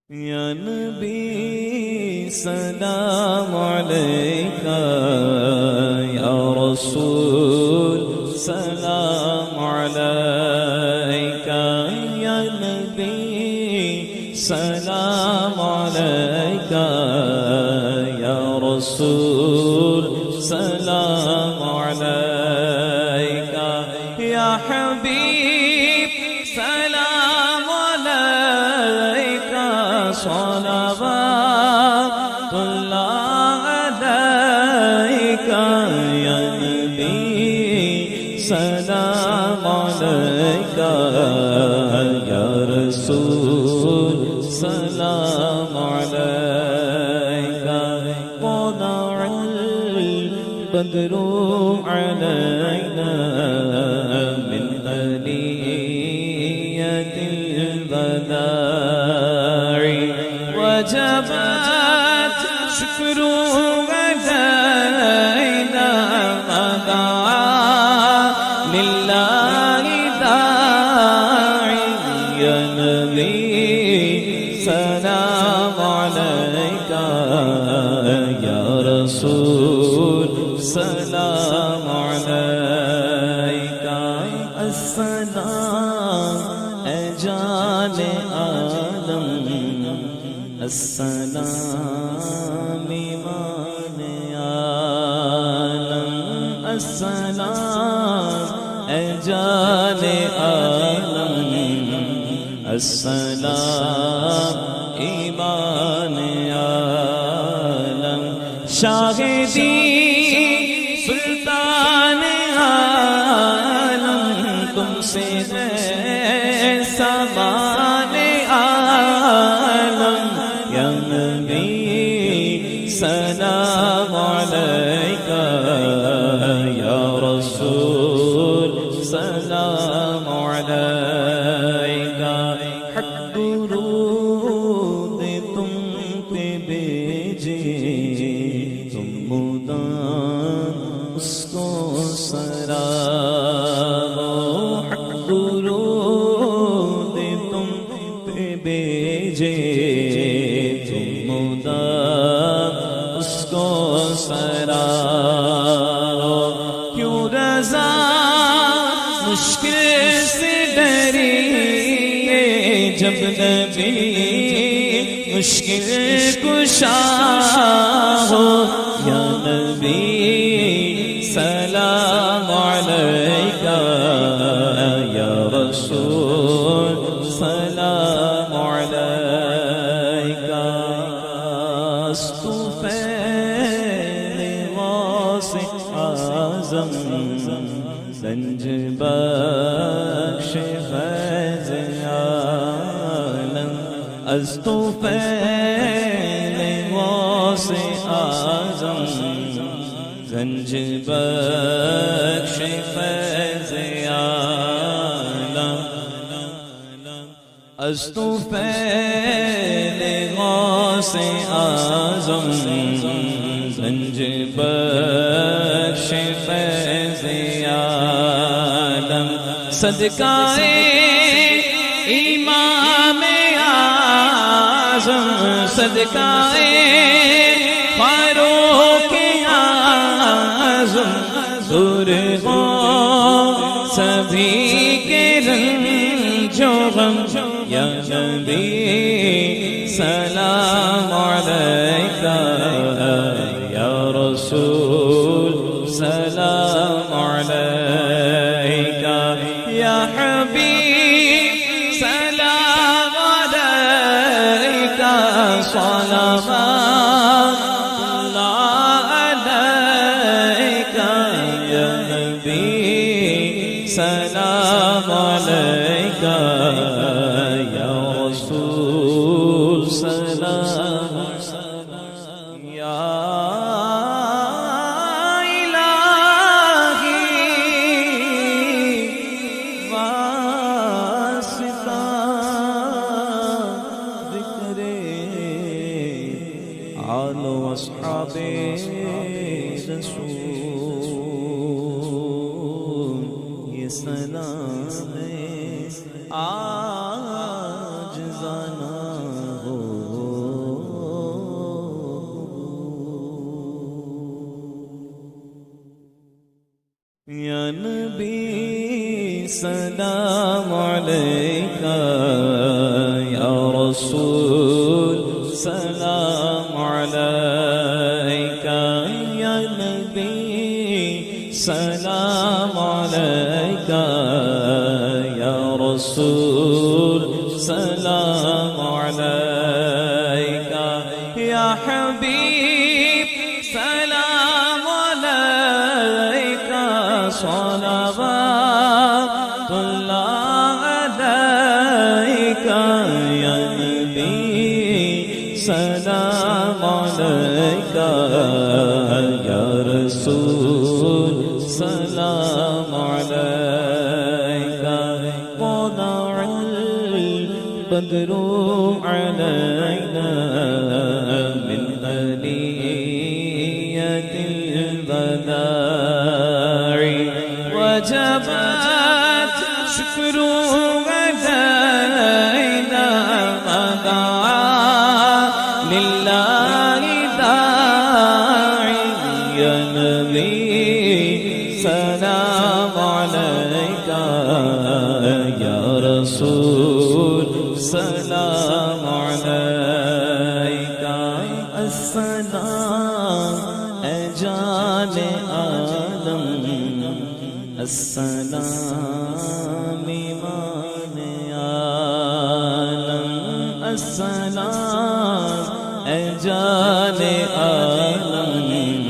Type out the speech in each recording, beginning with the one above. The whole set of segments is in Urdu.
یا نبی سلام علیکہ، یا رسول سلام علیکہ، یا نبی سلام علیکہ، یا رسول سلام علیکہ، یا حبیب سلام علیکہ، صلوات اللہ علیکہ، یا نبی سلام علیکہ، یا رسول سلام علیکہ، طلع البدر علینا من ثنیۃ الوداع وجبت شکر علينا ما دعا لله داعي، يا نبي سلام عليك، يا رسول سلام عليك، السلام اے جان عالم، السلام ایمان عالم، السلام اے جان عالم، السلام ایمان عالم، شاہدی سلطان عالم، تم سے ہے سامان عالم، یا نبی سلام علیکہ، یا رسول سلام علیکہ، حق درود تم پہ بھیجے، تم مدام اس کو سرابو، حق درود تم پہ بھیجے، تم مدام اس کو سرابو، کیوں رضا مشکل سے ڈری جب نبی مشکل کشا ہو، یا نبی سلام علیکہ، یا رسول سلام علیکہ، استفیل غوث اعظم، رنج بخش فیض عالم، استفیل غوث اعظم، رنج بخش فیض عالم، استفیل غوث اعظم، رنج بخش فیض عالم، صدقہ امام اعظم، صدقہ فاروق اعظم، دور ہو سبھی کے رنج و غم، یا نبی سلام علیکہ، یا رسول سلام علیکہ، یا حبیب سلام علیکہ، صلوات اللہ علیکہ، یا نبی سلام علیکہ، یا رسول سلام، یا الہی واسطہ ذکر آل و اصحاب رسول، یہ سلام آج زانا ہو یا نبی سلام علیکہ یا رسول سلام علیکہ یا نبی سلام علیکہ یا رسول سلام علیکہ یا حبیب سلام علیکہ صلوات اللہ علیکہ یا نبی سلام علیکہ یا رسول سلام علیکہ طلع البدر علینا من ثنية الوداع وجبت شكر علينا ما دعا لله داعي يا نبي سلام عليك يا رسول سلام عليك السلام جان عالم السلام ایمان عالم السلام جان عالم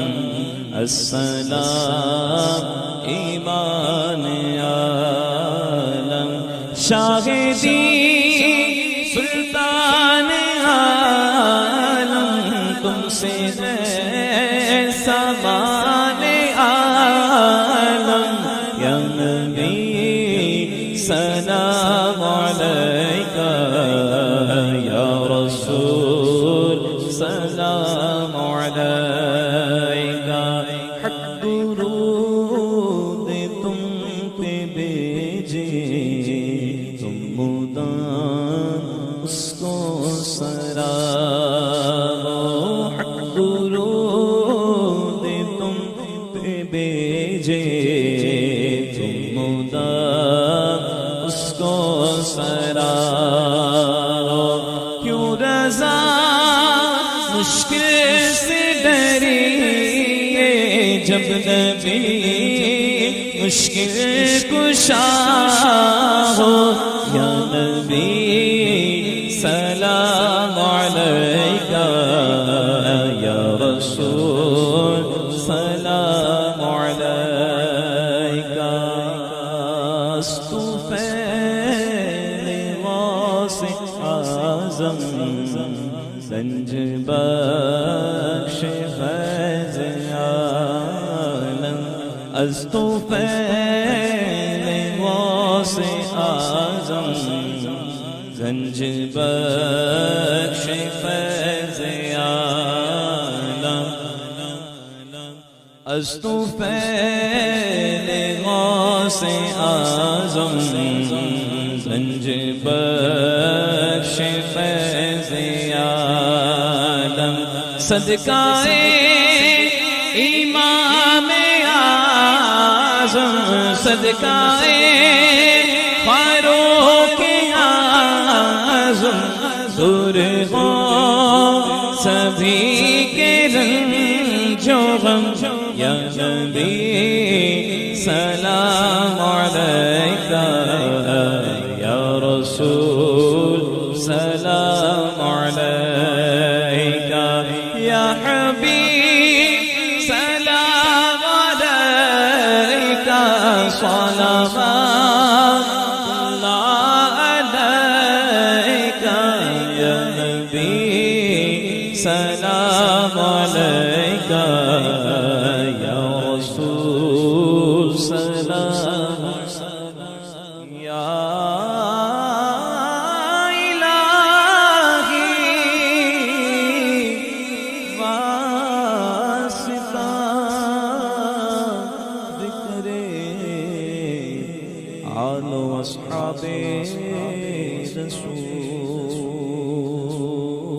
السلام ایمان عالم شاہدی سلطان عالم تم سے سامان عالم یا نبی سلام علیکہ یا رسول سلام علیکہ حق درود تم پہ بھیجے تم مدام اس کو سرابو حق درود تم پہ بھیجے تم مدام اس کو سرابو کیوں رضا مشکل سے ڈریے جب نبی مشکل کشا ہو یا نبی سلام علیکہ یا رسول سلام علیکہ استفیل غوث اعظم سنج بخش فیض عالم استفیل غوث اعظم سنج بخش فیض عالم استفیل غوث اعظم سنج بخش فیض عالم صدقہ امام اعظم صدقہ فاروق اعظم دور ہو سبھی کے رنج و غم یا نبی سلام علیکہ یا رسول سلام علیکہ یا حبیب سلام علیکہ صلوات اللہ علیکہ یا نبی سلام علیکہ